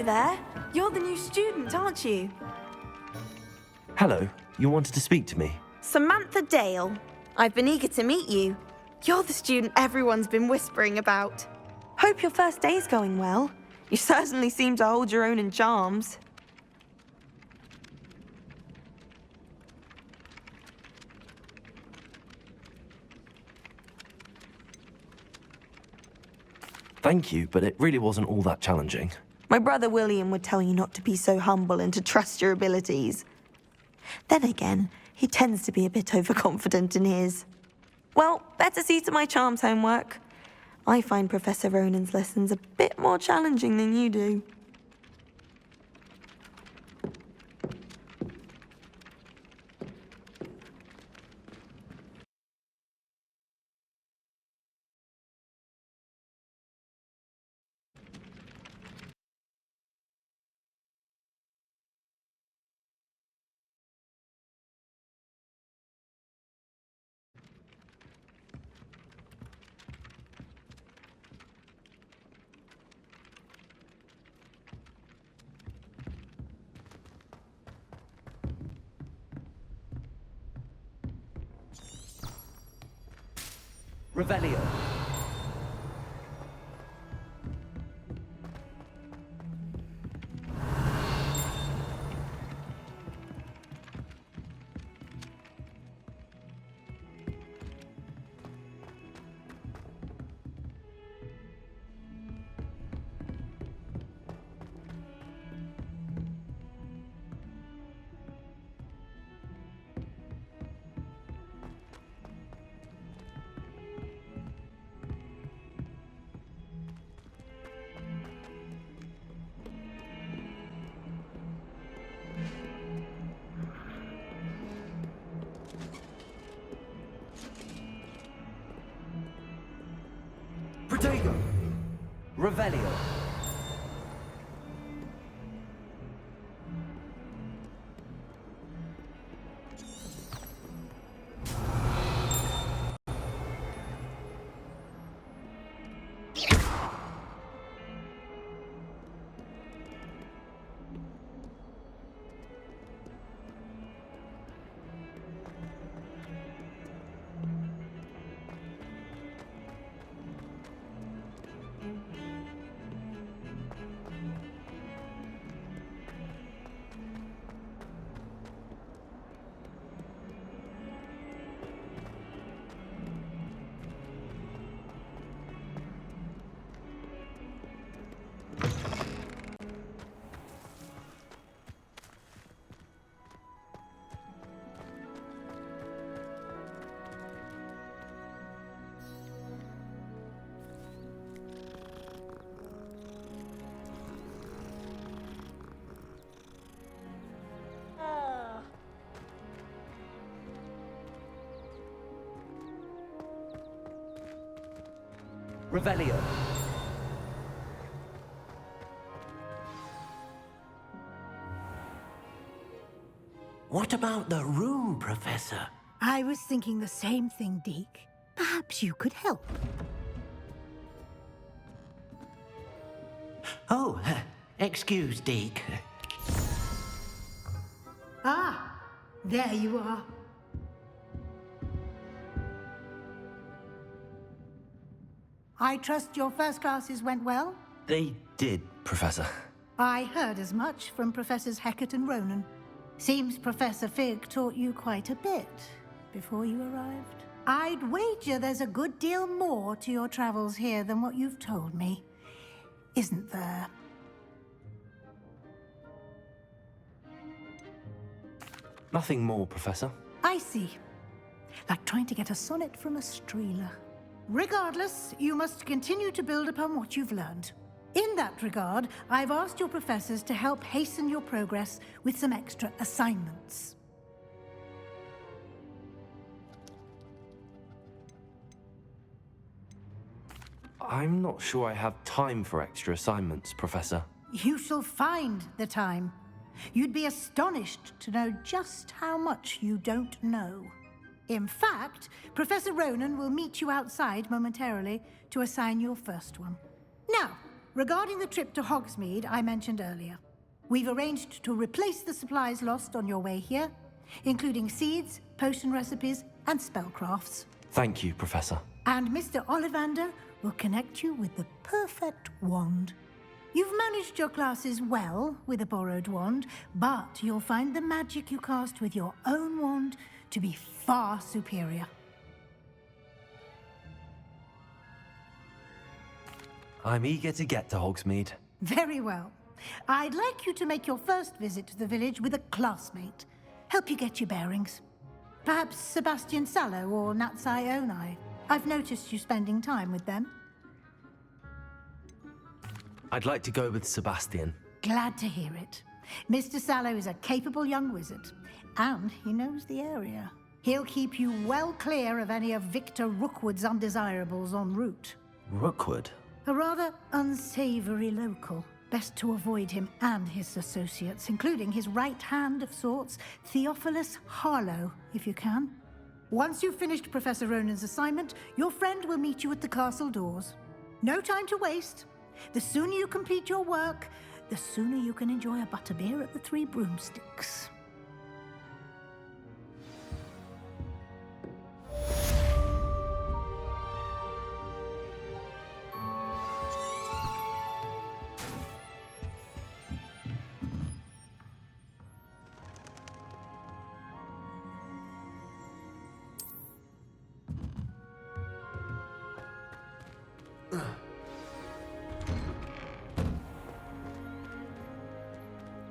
Hello there. You're the new student, aren't you? Hello, you wanted to speak to me? Samantha Dale. I've been eager to meet you. You're the student everyone's been whispering about. Hope your first day's going well. You certainly seem to hold your own in charms. Thank you, but it really wasn't all that challenging. My brother William would tell you not to be so humble and to trust your abilities. Then again, he tends to be a bit overconfident in his. Well, better see to my charms homework. I find Professor Ronan's lessons a bit more challenging than you do. Revelio. Protego. Revelio. Revelio. What about the room, Professor? I was thinking the same thing, Deke. Perhaps you could help. Oh, excuse, Deke. Ah, there you are. I trust your first classes went well? They did, Professor. I heard as much from Professors Hecat and Ronan. Seems Professor Fig taught you quite a bit before you arrived. I'd wager there's a good deal more to your travels here than what you've told me. Isn't there? Nothing more, Professor. I see. Like trying to get a sonnet from a streeler. Regardless, you must continue to build upon what you've learned. In that regard, I've asked your professors to help hasten your progress with some extra assignments. I'm not sure I have time for extra assignments, Professor. You shall find the time. You'd be astonished to know just how much you don't know. In fact, Professor Ronan will meet you outside momentarily to assign your first one. Now, regarding the trip to Hogsmeade I mentioned earlier, we've arranged to replace the supplies lost on your way here, including seeds, potion recipes, and spellcrafts. Thank you, Professor. And Mr. Ollivander will connect you with the perfect wand. You've managed your classes well with a borrowed wand, but you'll find the magic you cast with your own wand to be far superior. I'm eager to get to Hogsmeade. Very well. I'd like you to make your first visit to the village with a classmate. Help you get your bearings. Perhaps Sebastian Sallow or Natsai Onai. I've noticed you spending time with them. I'd like to go with Sebastian. Glad to hear it. Mr. Sallow is a capable young wizard, and he knows the area. He'll keep you well clear of any of Victor Rookwood's undesirables en route. Rookwood? A rather unsavory local. Best to avoid him and his associates, including his right hand of sorts, Theophilus Harlow, if you can. Once you've finished Professor Ronan's assignment, your friend will meet you at the castle doors. No time to waste. The sooner you complete your work, the sooner you can enjoy a butterbeer at the Three Broomsticks.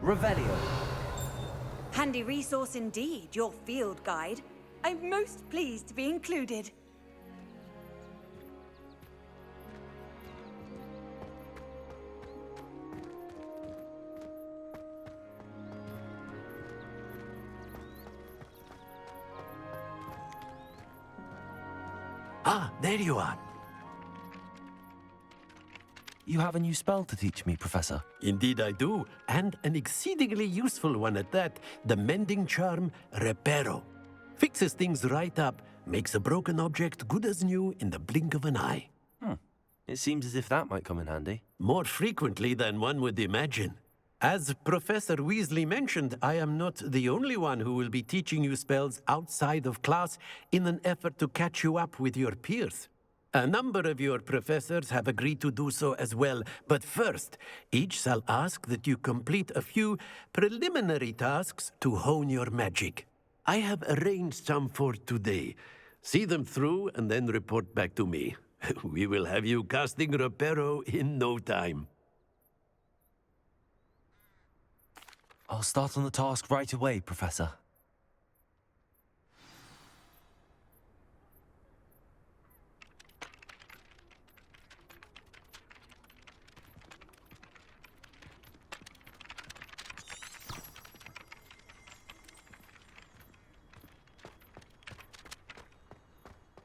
Revelio. Handy resource indeed, your field guide. I'm most pleased to be included. Ah, there you are. You have a new spell to teach me, Professor. Indeed I do, and an exceedingly useful one at that. The mending charm, Reparo. Fixes things right up, makes a broken object good as new in the blink of an eye. It seems as if that might come in handy. More frequently than one would imagine. As Professor Weasley mentioned, I am not the only one who will be teaching you spells outside of class in an effort to catch you up with your peers. A number of your professors have agreed to do so as well, but first, each shall ask that you complete a few preliminary tasks to hone your magic. I have arranged some for today. See them through and then report back to me. We will have you casting Reparo in no time. I'll start on the task right away, Professor.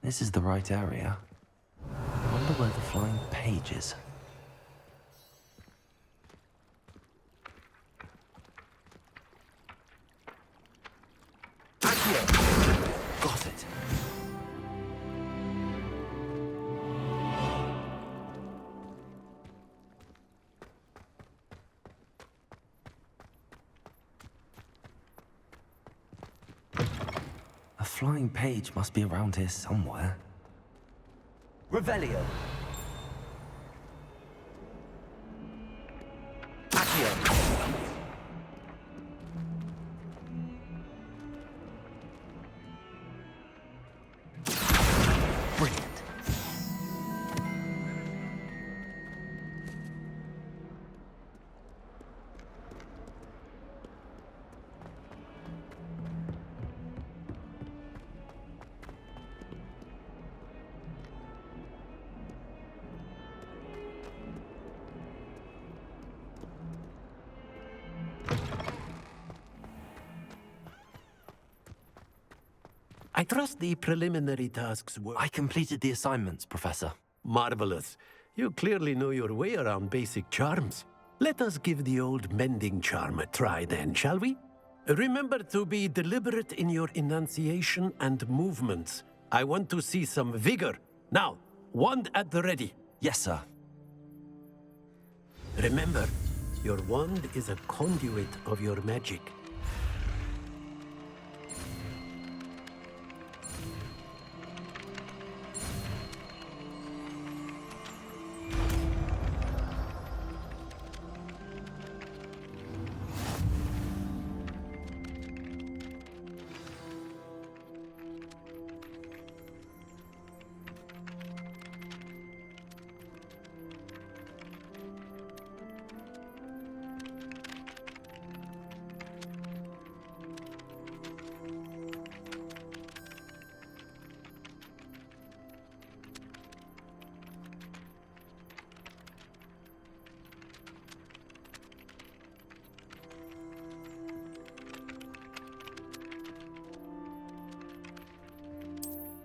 This is the right area. I wonder where the flying page is. Got it. A flying page must be around here somewhere. Revelio. Accio. Brilliant. I trust the preliminary tasks were... I completed the assignments, Professor. Marvelous. You clearly know your way around basic charms. Let us give the old mending charm a try then, shall we? Remember to be deliberate in your enunciation and movements. I want to see some vigor. Now, wand at the ready. Yes, sir. Remember, your wand is a conduit of your magic.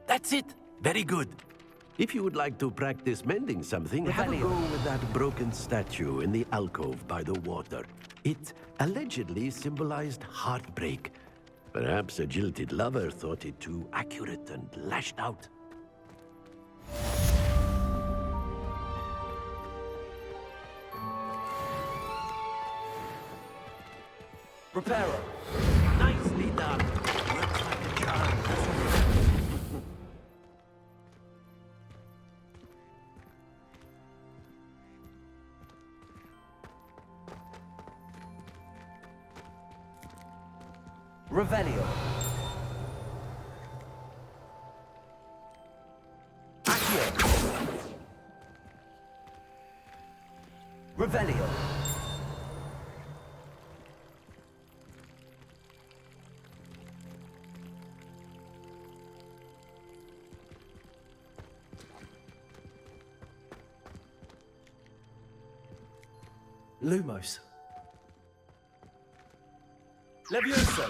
That's it! Very good. If you would like to practice mending something, have a go with that broken statue in the alcove by the water. It allegedly symbolized heartbreak. Perhaps a jilted lover thought it too accurate and lashed out. Reparo! Nicely done! Looks like a charm, doesn't it? Revelio. Accio. Revelio. Lumos. Levioso.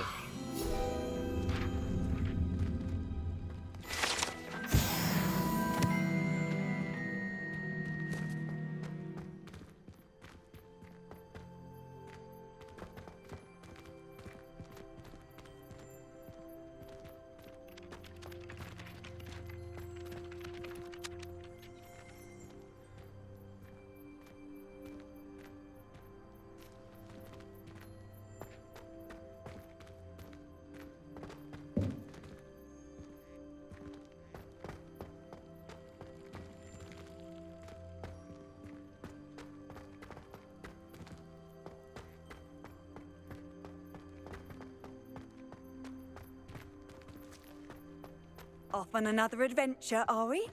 Off on another adventure, are we?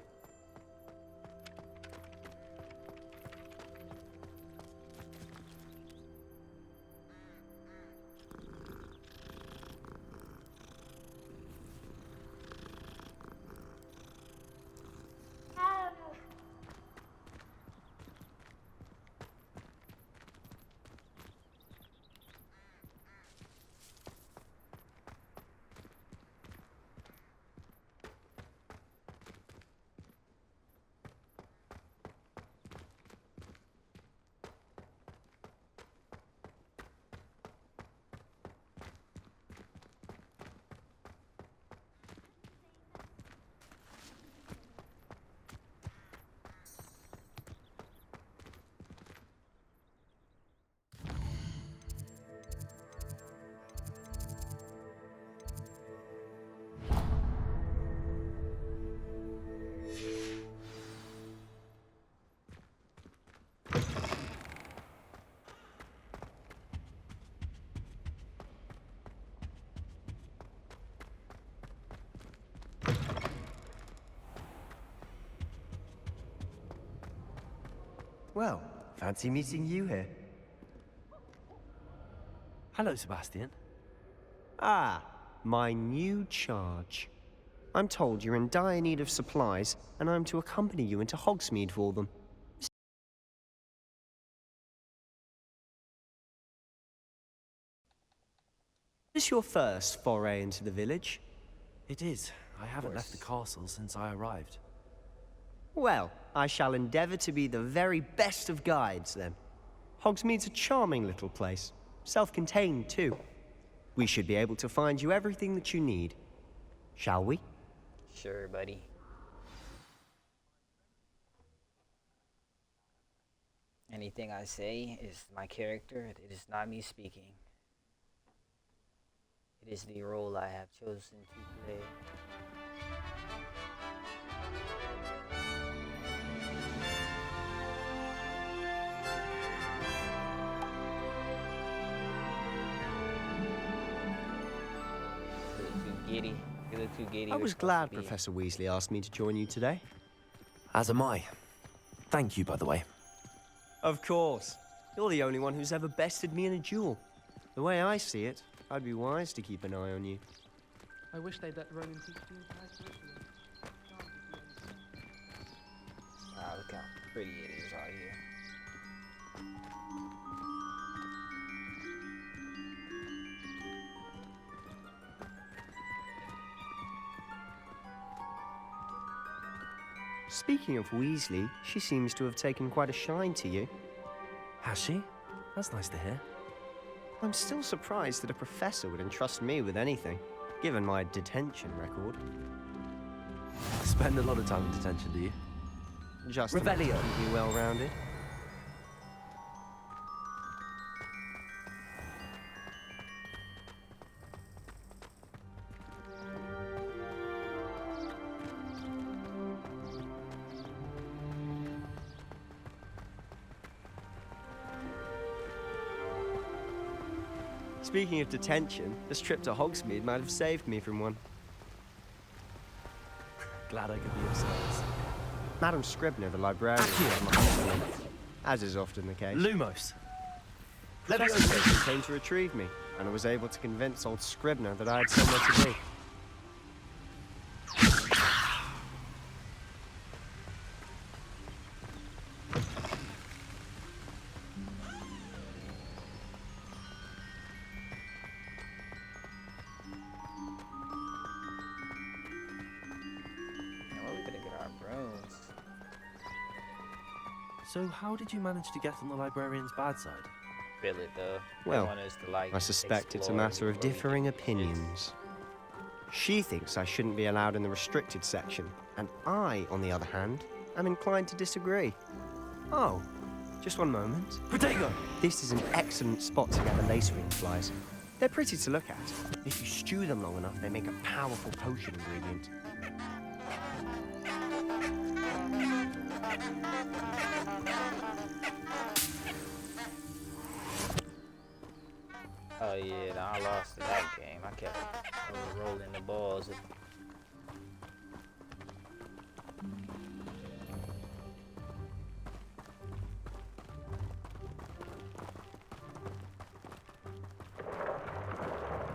Well, fancy meeting you here. Hello, Sebastian. Ah, my new charge. I'm told you're in dire need of supplies, and I'm to accompany you into Hogsmeade for them. Is this your first foray into the village? It is. I haven't left the castle since I arrived. Well, I shall endeavor to be the very best of guides, then. Hogsmeade's a charming little place. Self-contained, too. We should be able to find you everything that you need. Shall we? Sure, buddy. Anything I say is my character. It is not me speaking. It is the role I have chosen to play. You look too giddy. You look too giddy. I You're was supposed glad to be- Professor Weasley asked me to join you today. As am I. Thank you, by the way. Of course. You're the only one who's ever bested me in a duel. The way I see it, I'd be wise to keep an eye on you. I wish they'd let Ronan teach me nice curriculum. Wow, look how pretty it is out here. Speaking of Weasley, she seems to have taken quite a shine to you. Has she? That's nice to hear. I'm still surprised that a professor would entrust me with anything, given my detention record. Spend a lot of time in detention, do you? Just to Revelio. keep you well-rounded. Speaking of detention, this trip to Hogsmeade might have saved me from one. Glad I could be of service. Madam Scribner, the librarian, as is often the case. Lumos. Professor Weasley came to retrieve me, and I was able to convince old Scribner that I had somewhere to be. Now, where we gonna get our brooms? So how did you manage to get on the librarian's bad side? Feel it though. They Well, want us to, like, I suspect it's a explore matter of before we differing do shit. opinions. She thinks I shouldn't be allowed in the restricted section, and I, on the other hand, am inclined to disagree. Oh, just one moment. Protego! This is an excellent spot to gather lace ring flies. They're pretty to look at. If you stew them long enough, they make a powerful potion ingredient. Oh yeah, nah, I lost that game. I kept rolling the balls.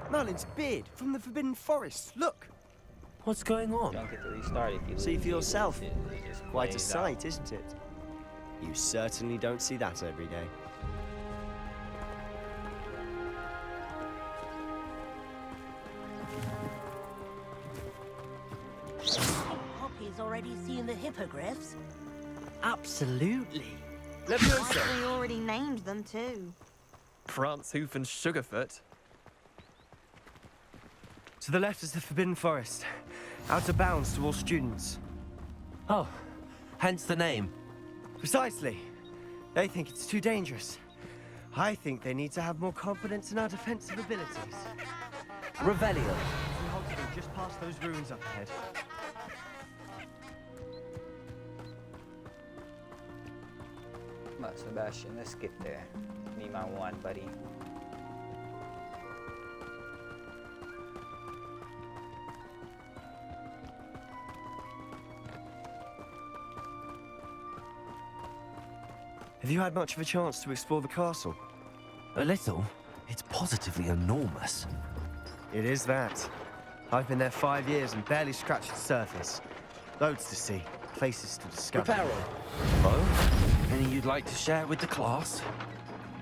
Merlin's beard from the Forbidden Forest. Look! What's going on? Don't get to restart if you See lose, for you yourself. lose it. It just Quite a plays sight, out. isn't it? You certainly don't see that every day. Poppy's already seen the hippogriffs. Absolutely. I Leviosa! think we already named them too. Prance, Hoof, and Sugarfoot. To the left is the Forbidden Forest. Out of bounds to all students. Oh, hence the name. Precisely. They think it's too dangerous. I think they need to have more confidence in our defensive abilities. Revelio. See Hogsmeade just past those ruins up ahead. Come on, Sebastian, let's get there. Me, my one, buddy. Have you had much of a chance to explore the castle? A little. It's positively enormous. It is that. I've been there 5 years and barely scratched the surface. Loads to see, places to discover. Oh? Any you'd like to share with the class?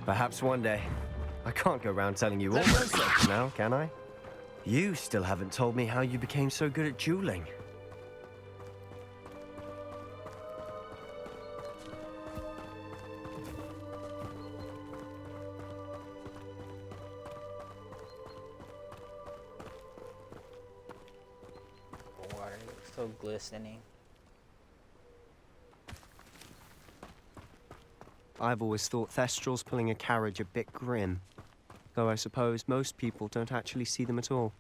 Perhaps one day. I can't go around telling you all my secrets now, can I? You still haven't told me how you became so good at dueling. The water looks so glistening. I've always thought Thestrals pulling a carriage a bit grim. Though I suppose most people don't actually see them at all.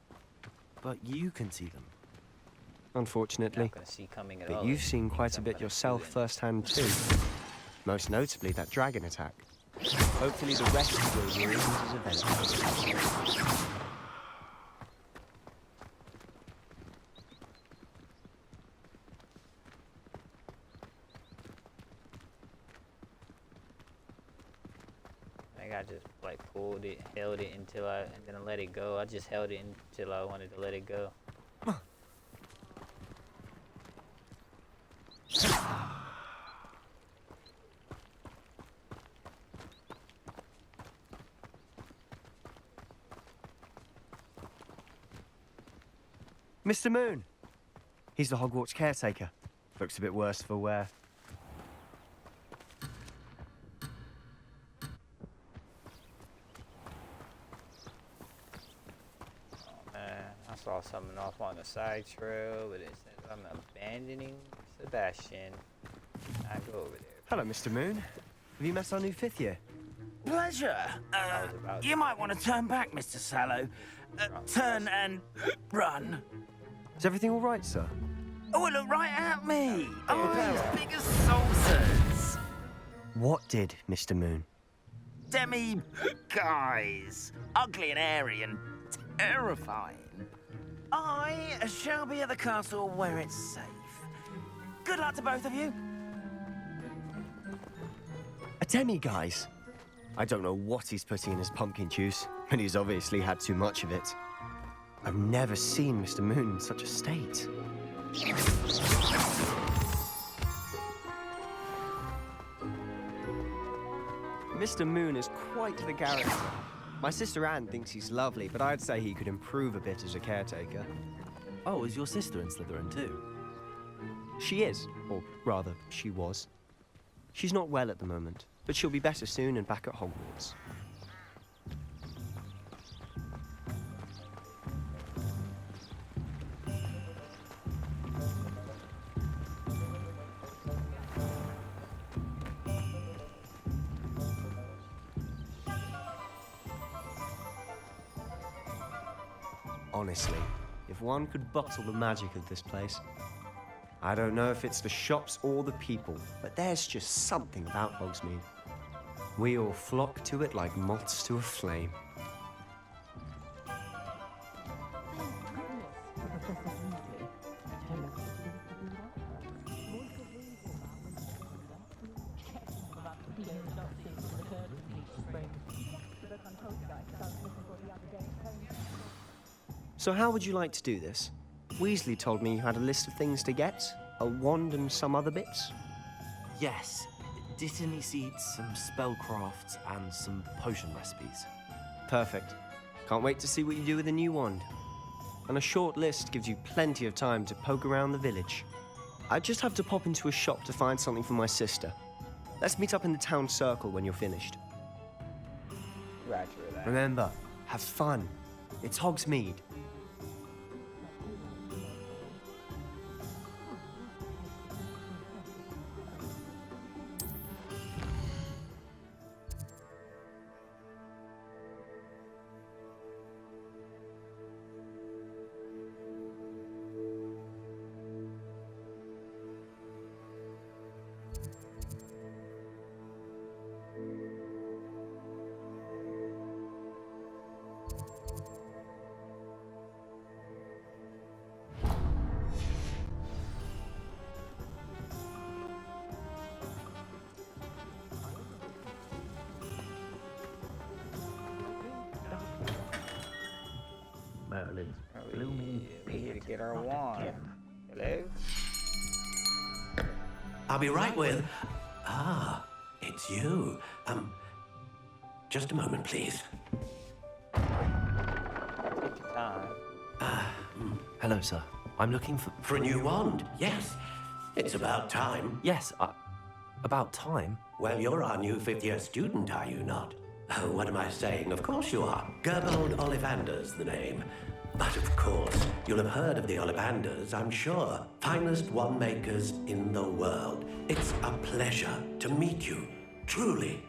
But you can see them. Unfortunately. Not gonna see coming at But all. you've seen quite a bit yourself firsthand too. Most notably that dragon attack. Hopefully the rest of your ruins is eventful. I just like pulled it, held it until and then I let it go. I just held it until I wanted to let it go. Mr. Moon! He's the Hogwarts caretaker. Looks a bit worse for wear. I saw something off on the side trail, but it says I'm abandoning Sebastian. I go over there. Hello, Mr. Moon. Have you met our new 5th year? Pleasure. You might want to turn back, Mr. Sallow. Turn and run. Is everything all right, sir? Oh, look right at me. I'm as big as saucers. What did, Mr. Moon? Guys. Ugly and hairy and terrifying. I shall be at the castle where it's safe. Good luck to both of you. A demi-guise? I don't know what he's putting in his pumpkin juice, but he's obviously had too much of it. I've never seen Mr. Moon in such a state. Mr. Moon is quite the character. My sister Anne thinks he's lovely, but I'd say he could improve a bit as a caretaker. Oh, is your sister in Slytherin too? She is, or rather, she was. She's not well at the moment, but she'll be better soon and back at Hogwarts. Honestly, if one could bottle the magic of this place. I don't know if it's the shops or the people, but there's just something about Hogsmeade. We all flock to it like moths to a flame. So how would you like to do this? Weasley told me you had a list of things to get, a wand and some other bits. Yes. Dittany seeds, some spellcrafts, and some potion recipes. Perfect. Can't wait to see what you do with the new wand. And a short list gives you plenty of time to poke around the village. I just have to pop into a shop to find something for my sister. Let's meet up in the town circle when you're finished. Roger that. Remember, have fun. It's Hogsmeade. Merlin's We're blooming here to get our wand. Hello? I'll be right with... Ah, it's you. Just a moment, please. Take your time. Hello, sir. I'm looking for... For a new wand, yes. It's about time. Yes, about time. Well, you're our new 5th-year student, are you not? Oh, what am I saying? Of course you are. Gerbold Ollivander's the name. But of course, you'll have heard of the Ollivanders, I'm sure. Finest wand makers in the world. It's a pleasure to meet you. truly.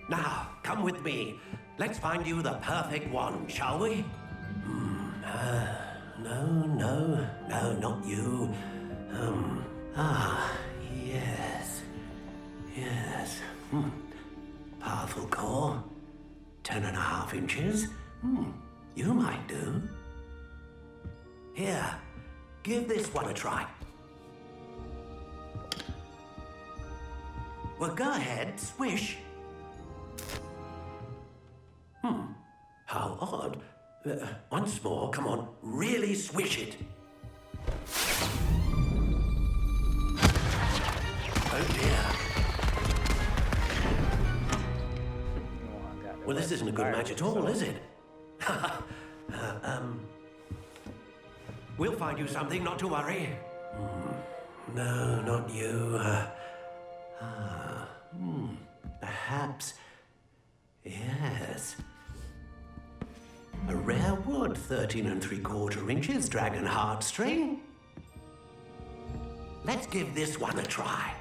Now, come with me. Let's find you the perfect wand, shall we? No, not you. Yes. Powerful core. 10.5 inches. You might do. Here, give this one a try. Well, go ahead, swish. How odd. Once more, come on, really swish it. Oh dear. Well, this isn't a good match at all, is it? We'll find you something, not to worry. No, not you. Perhaps. Yes. A rare wood, 13 3/4 inches, dragon heartstring. Let's give this one a try.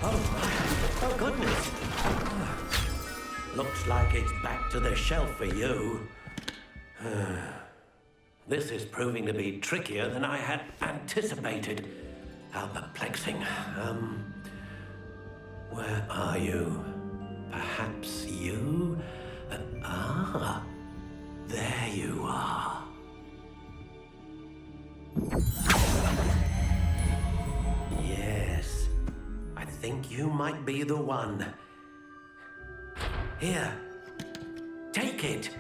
Oh, goodness. Looks like it's back to the shelf for you. This is proving to be trickier than I had anticipated. How perplexing. Where are you? Perhaps you? There you are. Yes, I think you might be the one. Here, take it.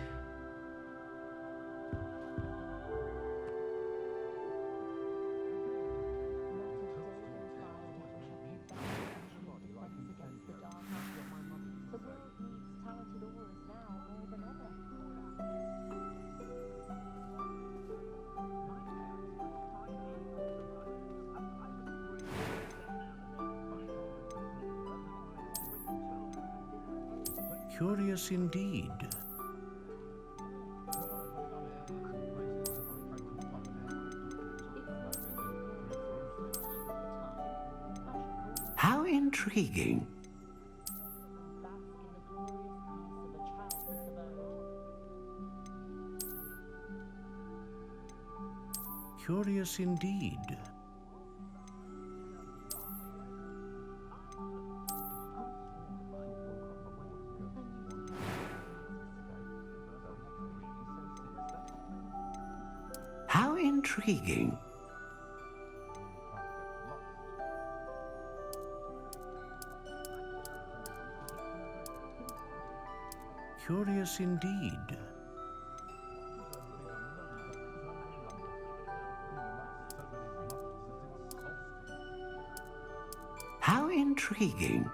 Curious indeed. How intriguing. Curious indeed. How intriguing. Curious indeed. How intriguing.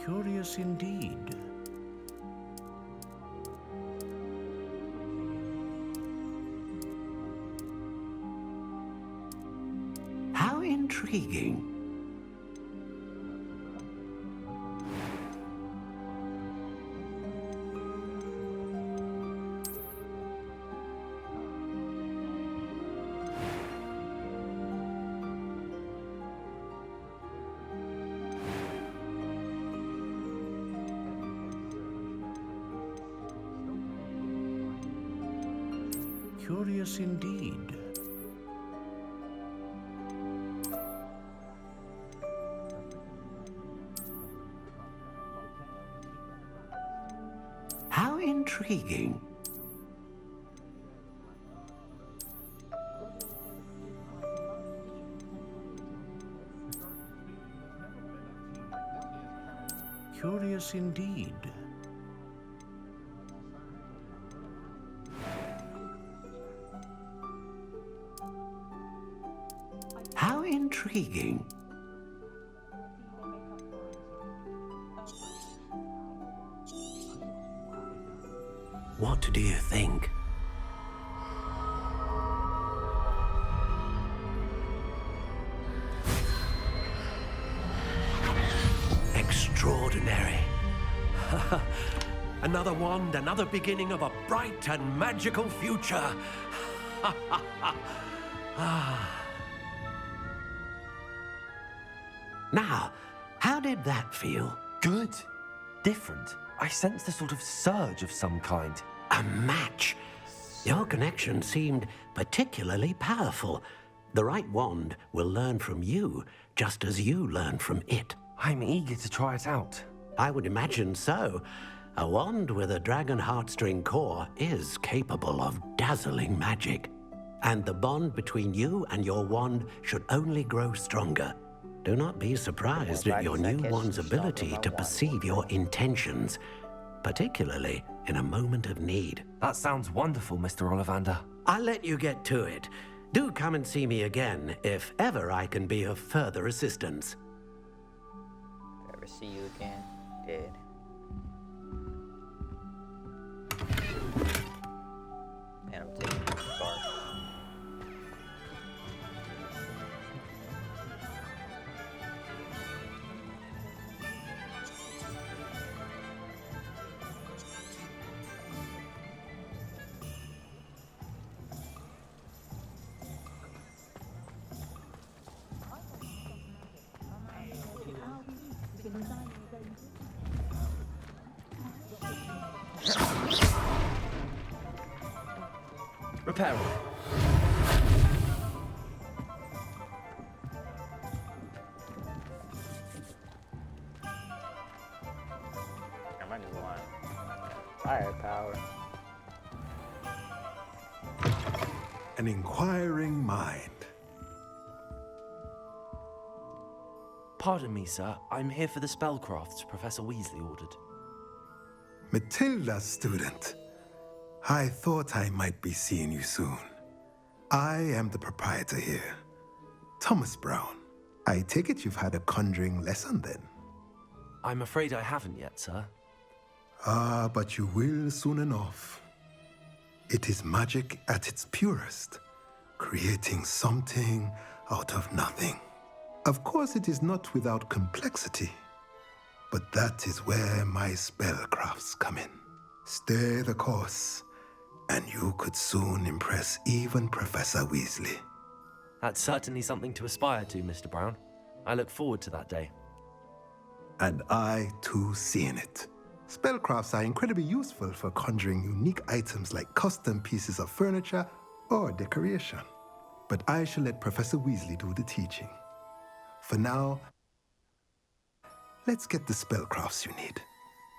Curious indeed. How intriguing. Curious indeed. How intriguing. Curious indeed. How intriguing. What do you think? Extraordinary. another wand, another beginning of a bright and magical future. Now, how did that feel? Good. Different. I sensed a sort of surge of some kind. A match. Your connection seemed particularly powerful. The right wand will learn from you, just as you learn from it. I'm eager to try it out. I would imagine so. A wand with a dragon heartstring core is capable of dazzling magic. And the bond between you and your wand should only grow stronger. Do not be surprised at your new wand's ability to perceive your intentions, particularly in a moment of need. That sounds wonderful, Mr. Ollivander. I'll let you get to it. Do come and see me again if ever I can be of further assistance. Ever see you again? Dead. And I'm taking the scarf. Repairing. I'm gonna go on firepower. An inquiring mind. Pardon me, sir. I'm here for the spellcrafts Professor Weasley ordered. Matilda, student. I thought I might be seeing you soon. I am the proprietor here, Thomas Brown. I take it you've had a conjuring lesson then? I'm afraid I haven't yet, sir. Ah, but you will soon enough. It is magic at its purest, creating something out of nothing. Of course, it is not without complexity, but that is where my spellcrafts come in. Stay the course, and you could soon impress even Professor Weasley. That's certainly something to aspire to, Mr. Brown. I look forward to that day. And I, too, seeing it. Spellcrafts are incredibly useful for conjuring unique items like custom pieces of furniture or decoration. But I shall let Professor Weasley do the teaching. For now, let's get the spellcrafts you need.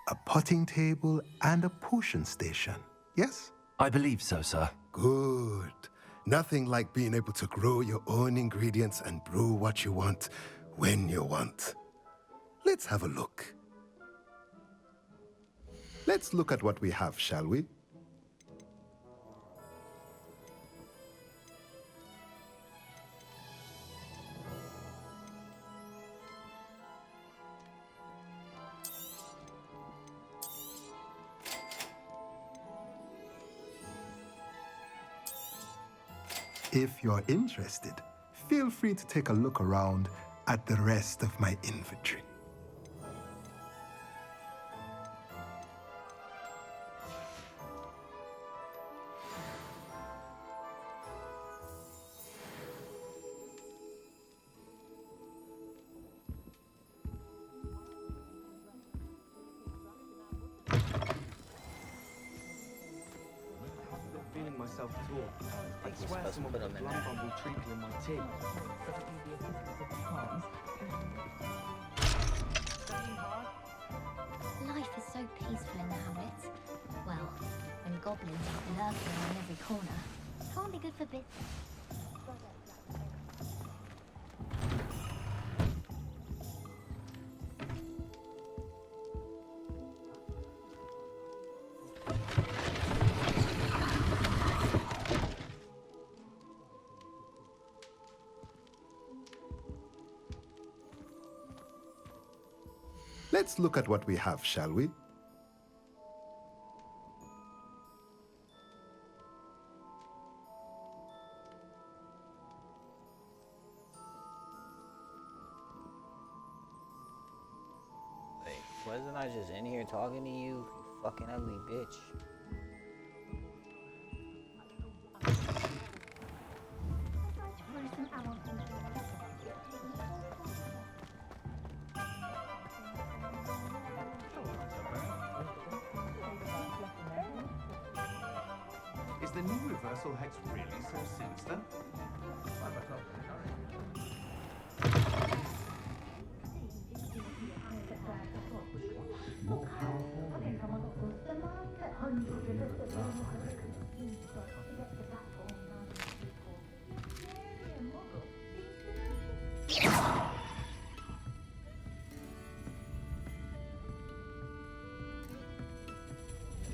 A potting table and a potion station, yes? I believe so, sir. Good. Nothing like being able to grow your own ingredients and brew what you want when you want. Let's have a look. Let's look at what we have, shall we? If you're interested, feel free to take a look around at the rest of my inventory. Feeling myself at all. I You're swear supposed to someone put put a them in glum there. bumble treacle in my tea. Life is so peaceful in the hamlets. Well, when goblins are lurking on every corner, can't be good for business. Let's look at what we have, shall we? Wait, wasn't I just in here talking to you? You fucking ugly bitch. Is the new reversal hex really so sinister?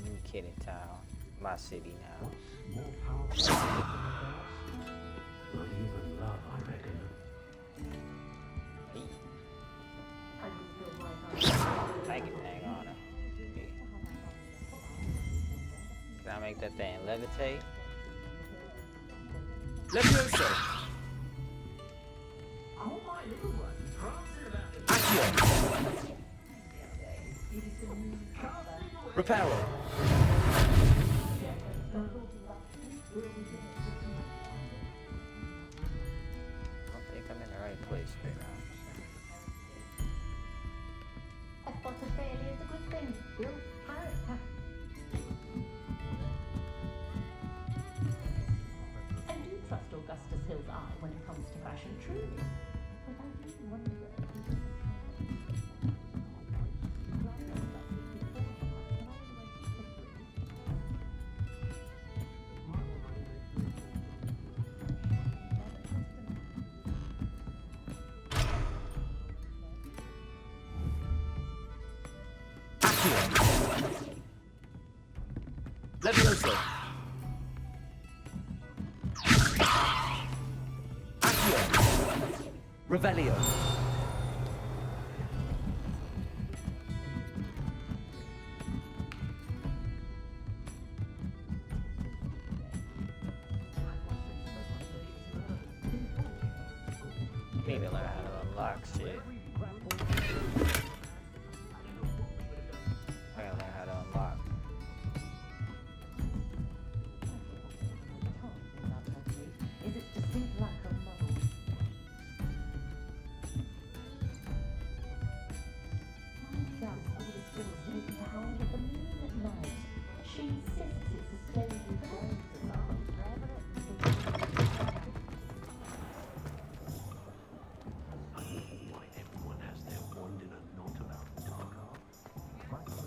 New kid in town. My city now. Not even love, I reckon. Take it, hang on. Can I make that thing levitate? Levioso! Accio! Reparo! I don't think I'm in the right place right now. I thought a failure is a good thing. Build character. I do trust Augustus Hill's eye when it comes to fashion, truly. But I do wonder. Levioso! Accio! Revelio! Need to learn how to unlock shit. I gotta learn how to unlock. Is it distinct lack of model? My gas all the skills taken to hand with the moon at night. She insists it's a slowly growing design. Why everyone has their wand in a knot about the dark arts.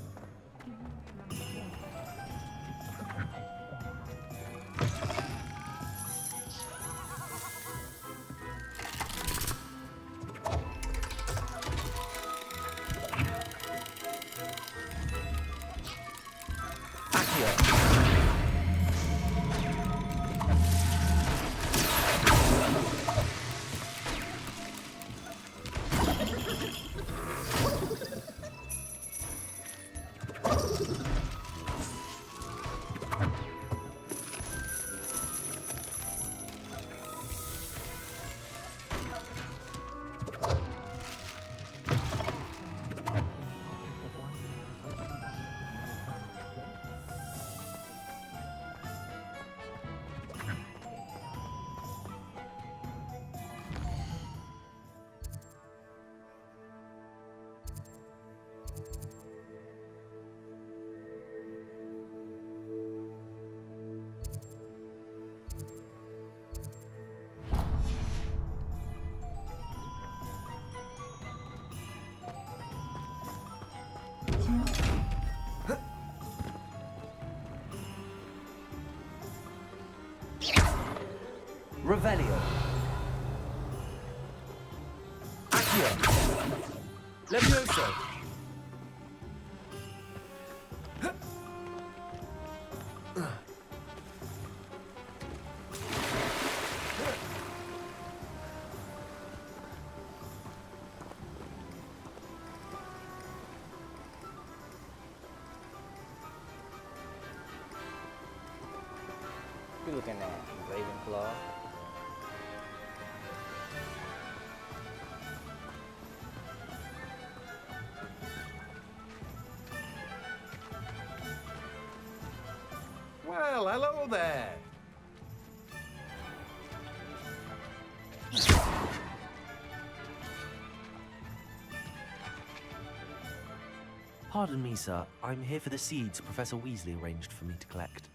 Revelio. Accio. Levioso. You looking at Ravenclaw? Well, hello there. Pardon me, sir. I'm here for the seeds Professor Weasley arranged for me to collect.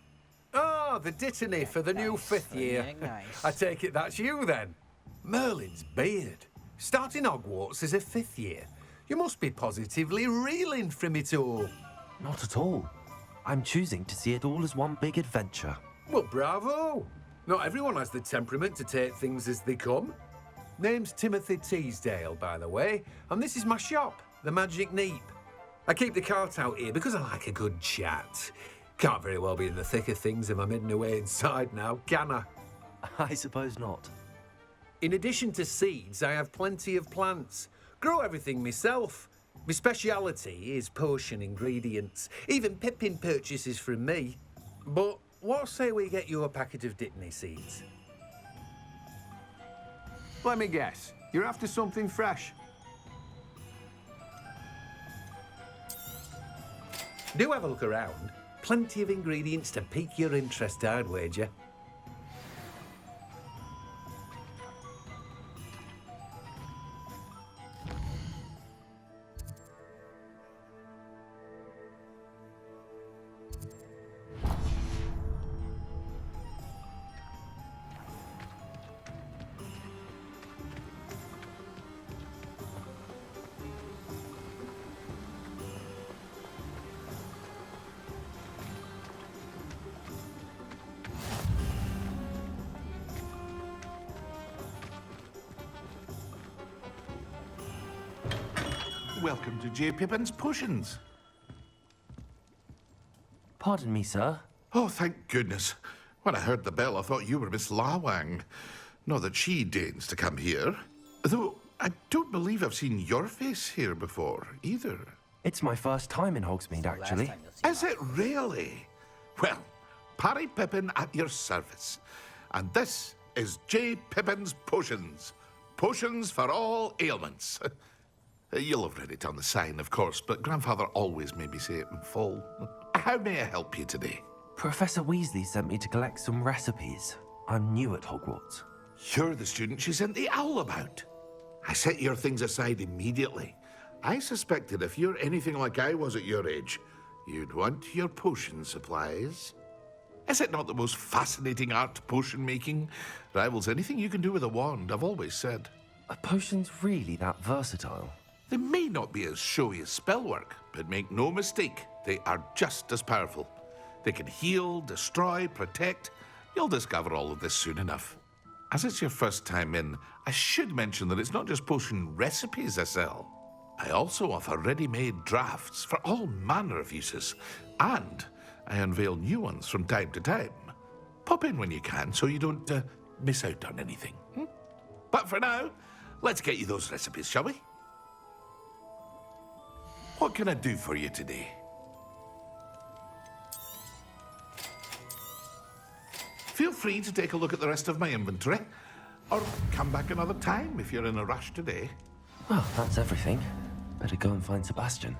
Oh, the dittany for the new fifth year. Nice. I take it that's you, then. Merlin's beard. Starting Hogwarts as a fifth year. You must be positively reeling from it all. Not at all. I'm choosing to see it all as one big adventure. Well, bravo. Not everyone has the temperament to take things as they come. Name's Timothy Teasdale, by the way, and this is my shop, the Magic Neep. I keep the cart out here because I like a good chat. Can't very well be in the thick of things if I'm hidden away inside now, can I? I suppose not. In addition to seeds, I have plenty of plants. Grow everything myself. My speciality is potion ingredients. Even Pippin purchases from me. But what say we get you a packet of Dittany seeds? Let me guess. You're after something fresh. Do have a look around. Plenty of ingredients to pique your interest, I'd wager. Welcome to J. Pippin's Potions. Pardon me, sir. Oh, thank goodness. When I heard the bell, I thought you were Miss Lawang. Not that she deigns to come here. Though I don't believe I've seen your face here before, either. It's my first time in Hogsmeade, actually. Is it really? Well, Parry Pippin at your service. And this is J. Pippin's Potions. Potions for all ailments. You'll have read it on the sign, of course, but Grandfather always made me say it in full. How may I help you today? Professor Weasley sent me to collect some recipes. I'm new at Hogwarts. You're the student she sent the owl about. I set your things aside immediately. I suspected if you're anything like I was at your age, you'd want your potion supplies. Is it not the most fascinating art, potion making? Rivals anything you can do with a wand, I've always said. Are potions really that versatile? They may not be as showy as spellwork, but make no mistake, they are just as powerful. They can heal, destroy, protect. You'll discover all of this soon enough. As it's your first time in, I should mention that it's not just potion recipes I sell. I also offer ready-made drafts for all manner of uses, and I unveil new ones from time to time. Pop in when you can so you don't miss out on anything. But for now, let's get you those recipes, shall we? What can I do for you today? Feel free to take a look at the rest of my inventory, or come back another time if you're in a rush today. Well, that's everything. Better go and find Sebastian.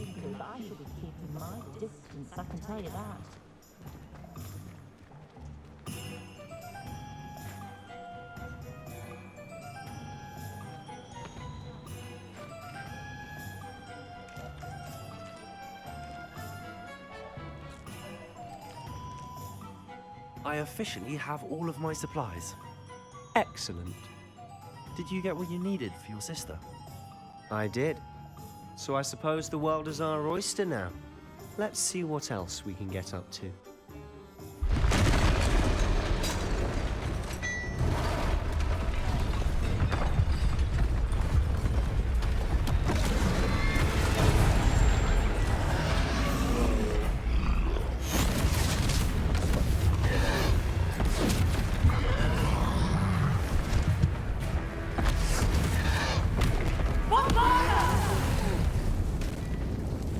immersive. I should be keeping my distance, I can tell you that. I officially have all of my supplies. Excellent. Did you get what you needed for your sister? I did. So I suppose the world is our oyster now. Let's see what else we can get up to.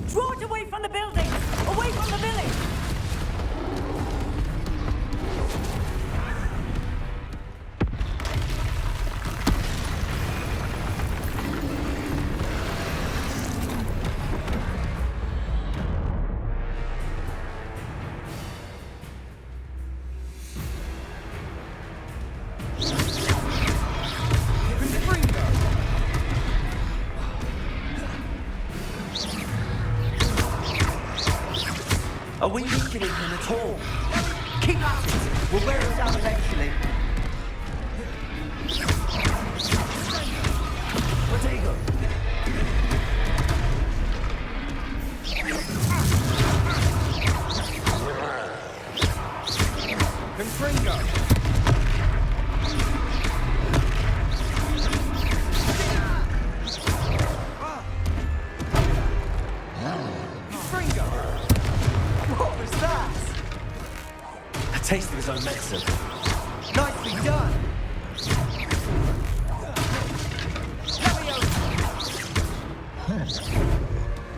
Draw it away from the building! Away from the village! Are we weakening him at all? Keep at it! We'll wear it down eventually. Potato! Confringo! What was that? A taste of his own medicine. Nicely done!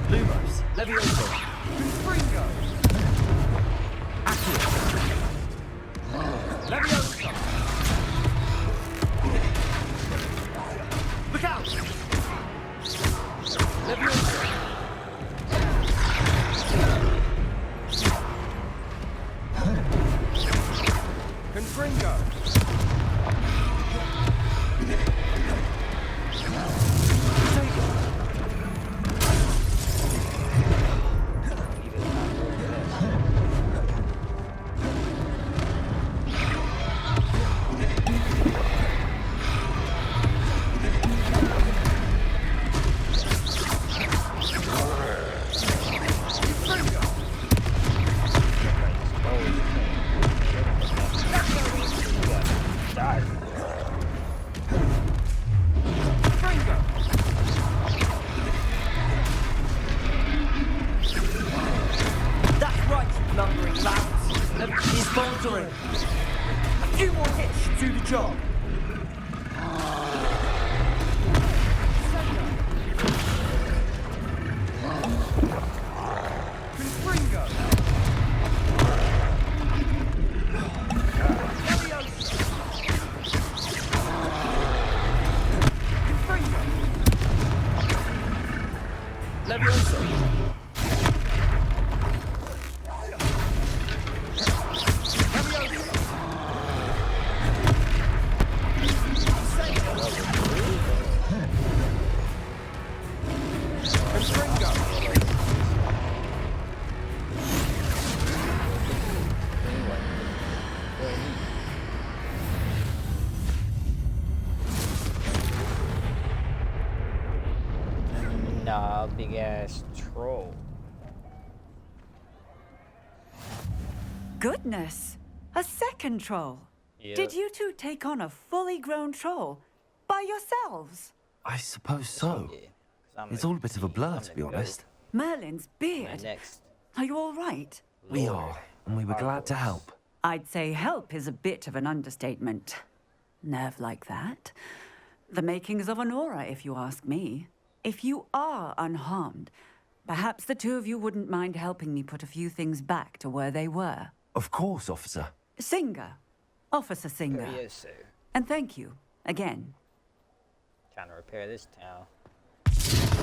Lumos, Levioso. Confringo! Levioso! Look out! Levioso! Confringo! That's right, you lumbering lads. He's faltering. A few more hits should do the job. Confringo! Levioso! Nah, big ass troll. Goodness! A second troll! Yep. Did you two take on a fully grown troll? By yourselves? I suppose so. It's all a bit of a blur, to be honest. Merlin's beard? Are you all right? We are, and we were glad to help. I'd say help is a bit of an understatement. Nerve like that. The makings of an aura, if you ask me. If you are unharmed, perhaps the two of you wouldn't mind helping me put a few things back to where they were. Of course, officer. Singer. Officer Singer. Yes, sir. And thank you, again. Trying to repair this town.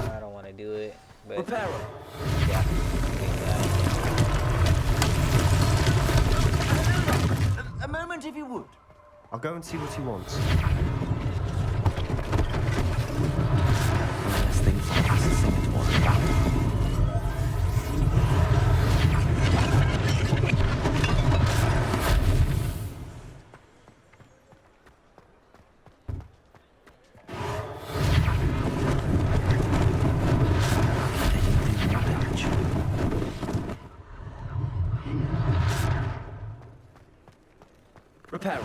I don't want to do it, but Reparo. yeah. A moment, if you would. I'll go and see what he wants. Unless things like this is something more about. Reparo.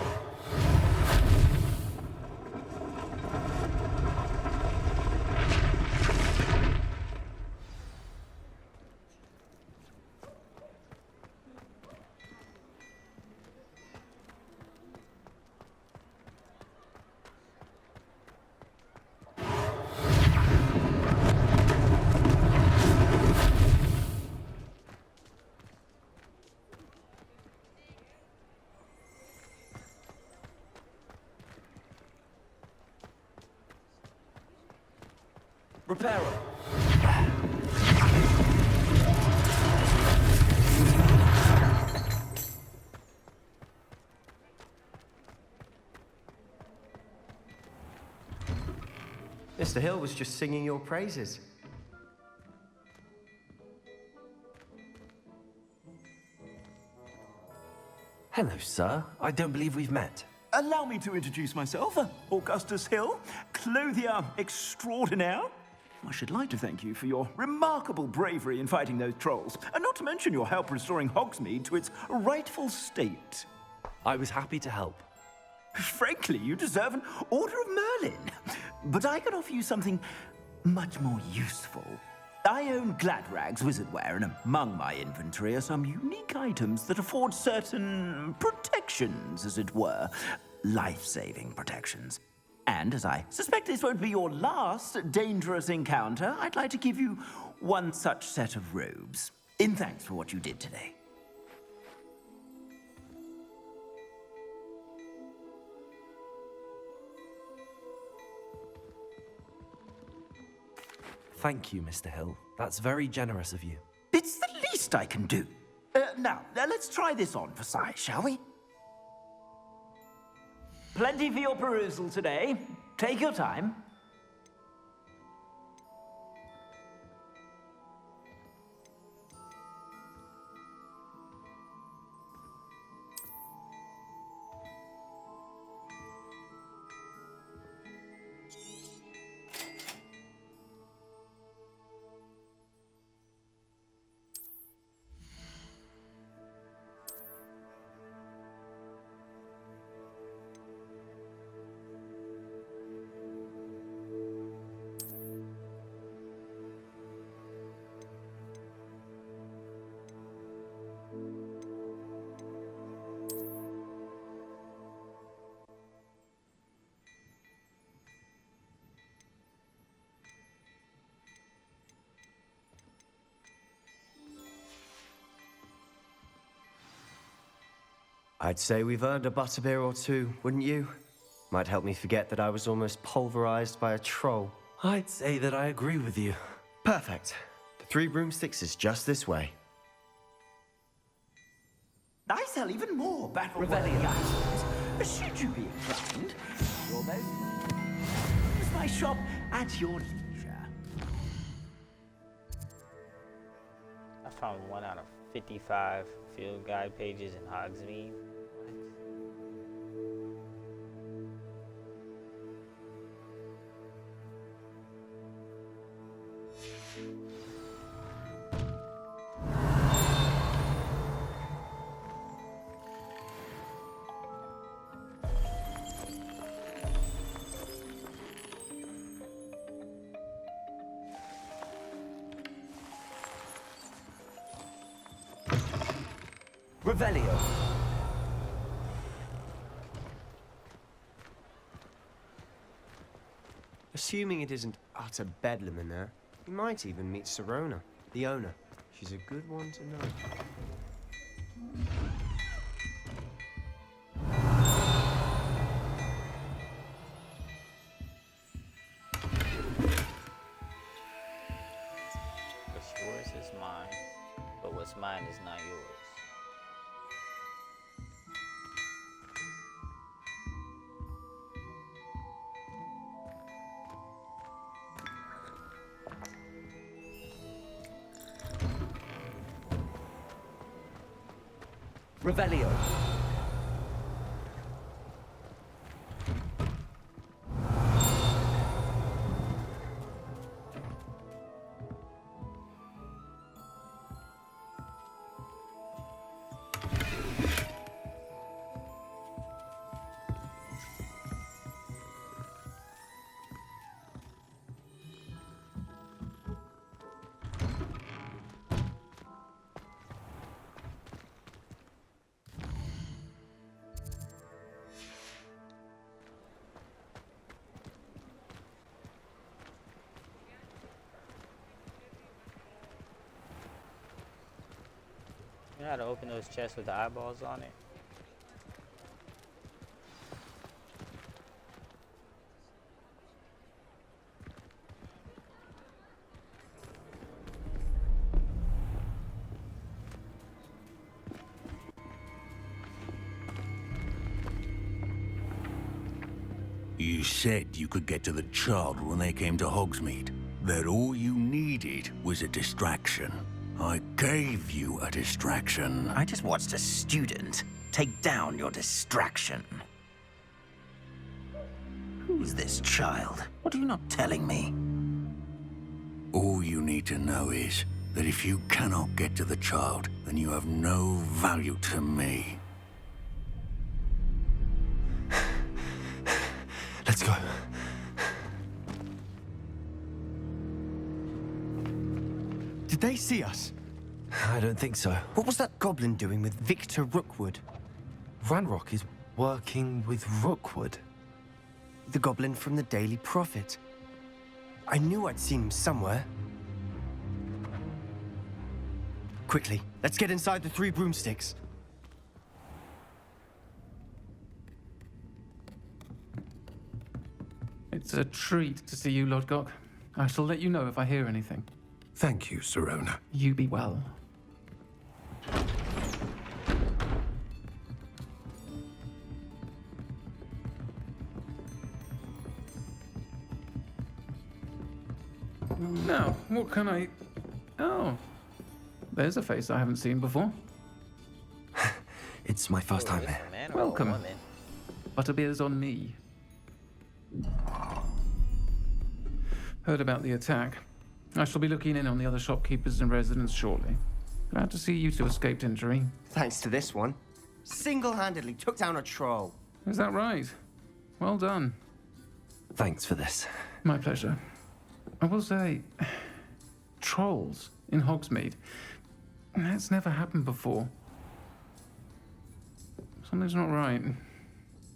Reparo. Mr. Hill was just singing your praises. Hello, sir. I don't believe we've met. Allow me to introduce myself, Augustus Hill, clothier extraordinaire. I should like to thank you for your remarkable bravery in fighting those trolls, and not to mention your help restoring Hogsmeade to its rightful state. I was happy to help. Frankly, you deserve an Order of Merlin. But I can offer you something much more useful. I own Gladrag's wizardware, and among my inventory are some unique items that afford certain protections, as it were. Life-saving protections. And as I suspect this won't be your last dangerous encounter, I'd like to give you one such set of robes, in thanks for what you did today. Thank you, Mr. Hill. That's very generous of you. It's the least I can do. Now, let's try this on for size, shall we? Plenty for your perusal today. Take your time. I'd say we've earned a butterbeer or two, wouldn't you? Might help me forget that I was almost pulverized by a troll. I'd say that I agree with you. Perfect. The 3 broomsticks is just this way. I sell even more battle-worthy items. Should you be inclined, you'll use my shop at your leisure. I found 1 out of 55 field guide pages in Hogsmeade. Revelio. Assuming it isn't utter bedlam in there, you might even meet Sirona, the owner. She's a good one to know. mine is not yours. Revelio. You know how to open those chests with the eyeballs on it? You said you could get to the child when they came to Hogsmeade. That all you needed was a distraction. I gave you a distraction. I just watched a student take down your distraction. Who's this child? What are you not telling me? All you need to know is that if you cannot get to the child, then you have no value to me. Let's go. Did they see us? I don't think so. What was that goblin doing with Victor Rookwood? Ranrock is working with Rookwood. The goblin from the Daily Prophet. I knew I'd seen him somewhere. Quickly, let's get inside the 3 broomsticks. It's a treat to see you, Lodgok. I shall let you know if I hear anything. Thank you, Sirona. You be well. Now, what can I... Oh, there's a face I haven't seen before. It's my first time here. Welcome. Butterbeer's on me. Heard about the attack. I shall be looking in on the other shopkeepers and residents shortly. Glad to see you two escaped injury. Thanks to this one. Single-handedly took down a troll. Is that right? Well done. Thanks for this. My pleasure. I will say, trolls in Hogsmeade. That's never happened before. Something's not right.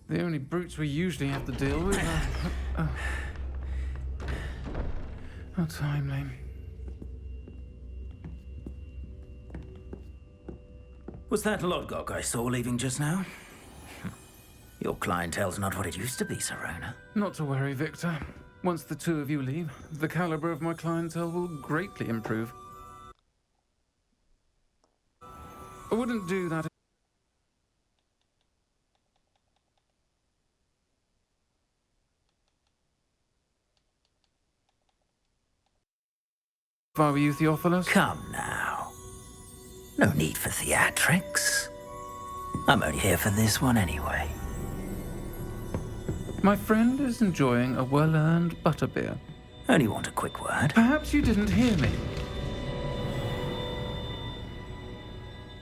The only brutes we usually have to deal with are... How timely. Was that Lodgok I saw leaving just now? Your clientele's not what it used to be, Sirona. Not to worry, Victor. Once the 2 of you leave, the caliber of my clientele will greatly improve. I wouldn't do that if I were you, Theophilus. Come now. No need for theatrics. I'm only here for this one anyway. My friend is enjoying a well-earned butterbeer. Only want a quick word. Perhaps you didn't hear me.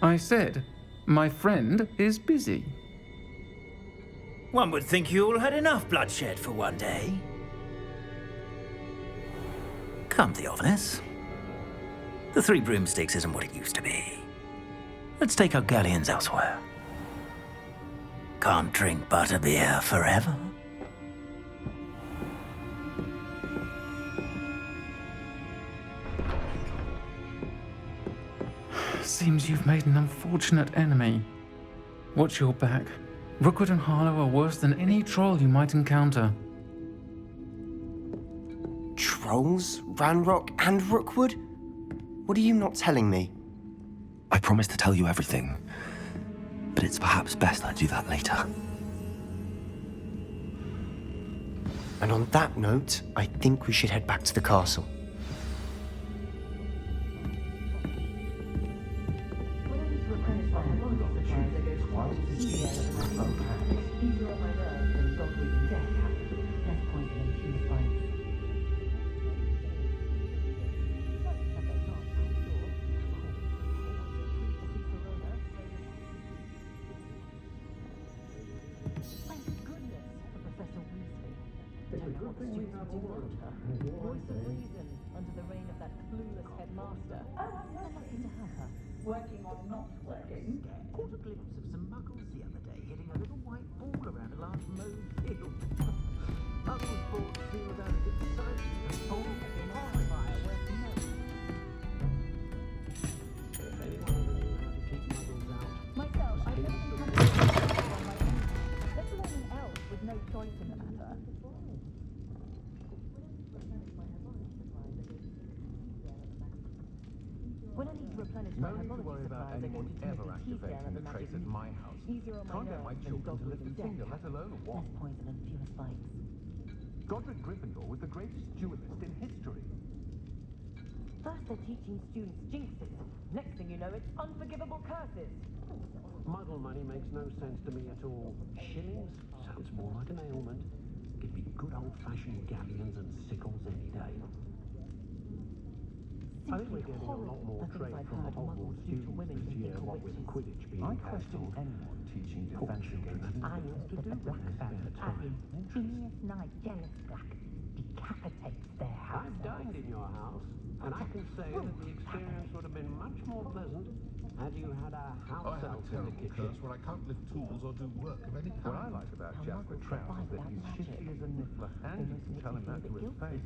I said, my friend is busy. One would think you all had enough bloodshed for one day. Come, Theophilus. The 3 broomsticks isn't what it used to be. Let's take our galleons elsewhere. Can't drink butterbeer forever. Seems you've made an unfortunate enemy. Watch your back. Rookwood and Harlow are worse than any troll you might encounter. Trolls? Ranrock and Rookwood? What are you not telling me? I promise to tell you everything, but it's perhaps best I do that later. And on that note, I think we should head back to the castle. Working or not working. Caught a glimpse of some muggles the other day hitting a little white ball around a large mowed field. Muggles bought sealed out its sight and ball in fire worth nothing. If anyone ever knew how to keep muggles out. Myself, I've never been comfortable on my own, let alone an elf with no choice in the matter. When I need to replenish my herbology supplies, I go to Timothy Teasdale at the Magic at my house. Easier on my Can't get my nerves than children to goggles lift a and finger, death. let alone a wand. Less poison and fewer spikes. Godric Gryffindor was the greatest duelist in history. First they're teaching students jinxes. Next thing you know, it's unforgivable curses. Muggle money makes no sense to me at all. Shillings sounds more like an ailment. Give me good old-fashioned galleons and sickles any day. I think we're getting a lot more trade from the Hogwarts students this year, what with Quidditch being I cancelled. question anyone teaching defensive games. I used the Black Bandit as in Genius Knight Jealous Black decapitates their house. I've dined in your house, and I can say that the experience would have been much more pleasant had you had a house elf in the kitchen. Where I can't lift tools or do work of any kind. What I like about Jasper Trout is that he's shifty as a niffler, and you can tell him that to his face.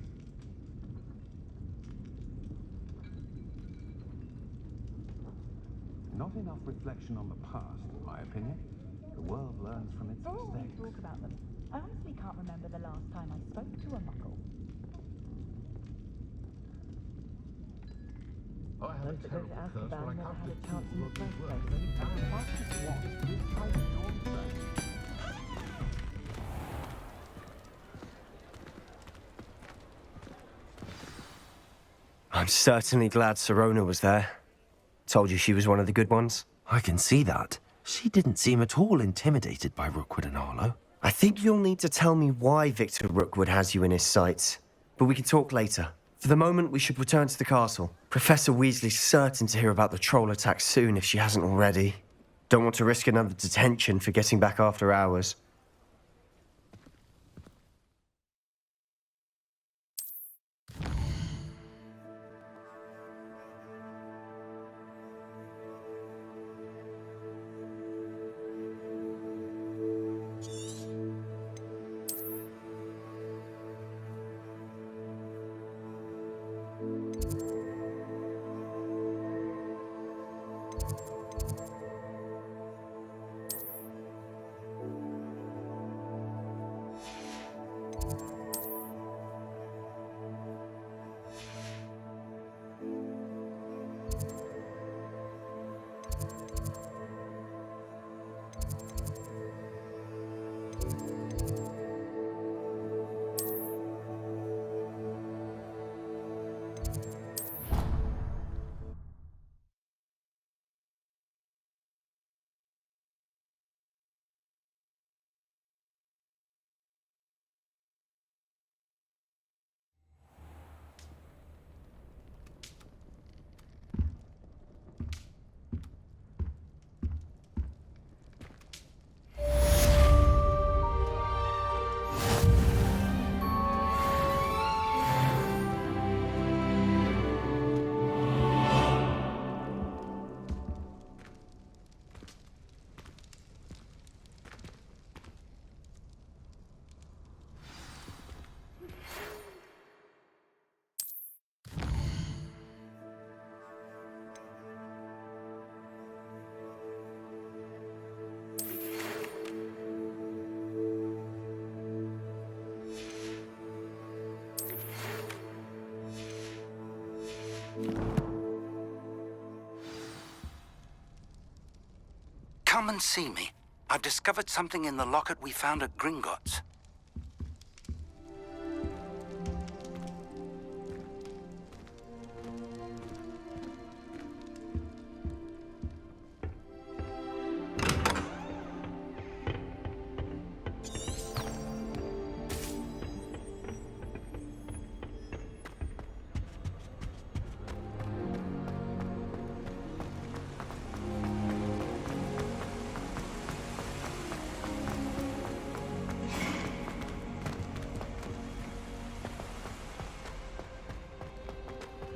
Not enough reflection on the past, in my opinion. The world learns from its mistakes. Talk about them. I honestly can't remember the last time I spoke to a muggle. I have a terrible curse where I can't lift tools or do work of any kind. I'm certainly glad Sirona was there. Told you she was one of the good ones. I can see that. She didn't seem at all intimidated by Rookwood and Harlow. I think you'll need to tell me why Victor Rookwood has you in his sights. But we can talk later. For the moment, we should return to the castle. Professor Weasley's certain to hear about the troll attack soon if she hasn't already. Don't want to risk another detention for getting back after hours. come and see me. I've discovered something in the locket we found at Gringotts.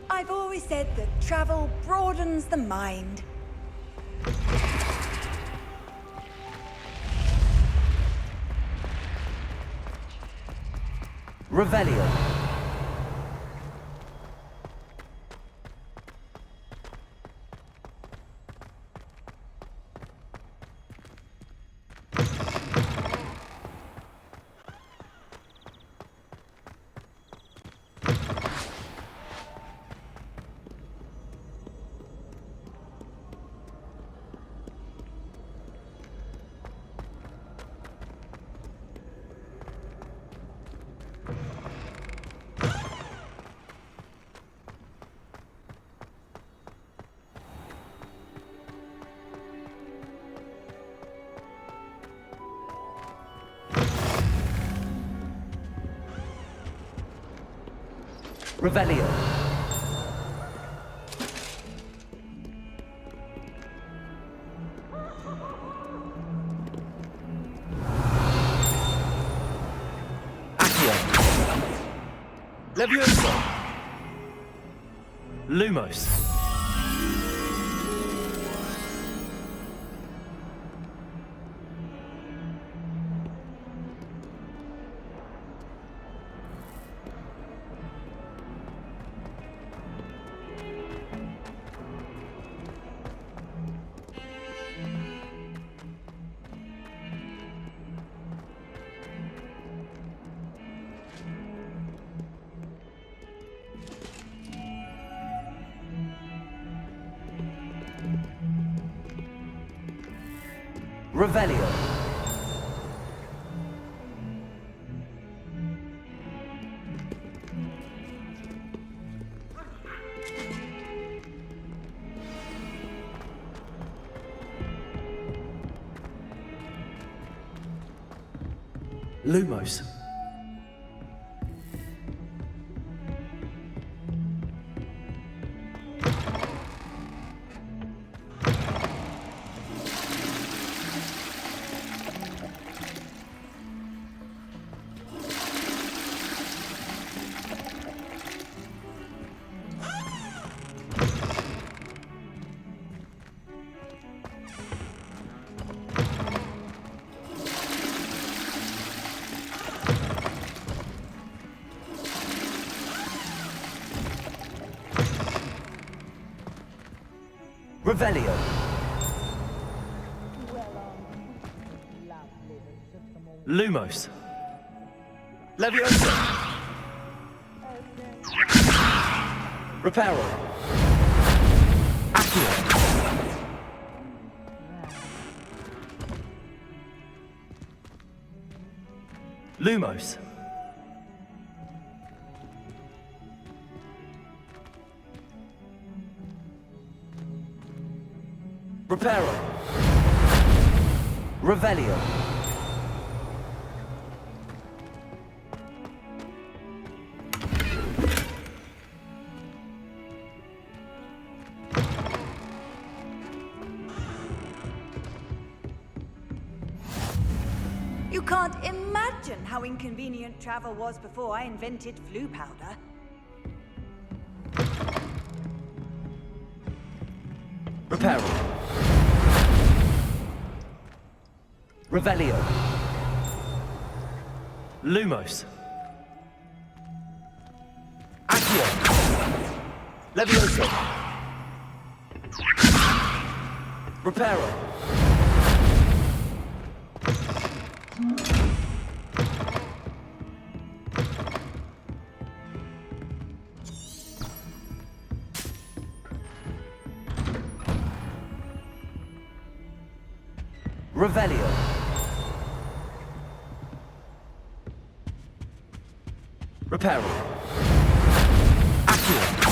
I've always said that travel broadens the mind. Revelio. Revelio. Levioso. Lumos. Revelio. Lumos. Revelio. Lumos. Levioso. Reparo. Accio. Lumos. Reparo. Revelio. You can't imagine how inconvenient travel was before I invented flu powder. Reparo. Revelio. Lumos. Accio. Levioso. Reparo. Revelio. Reparo. Accio.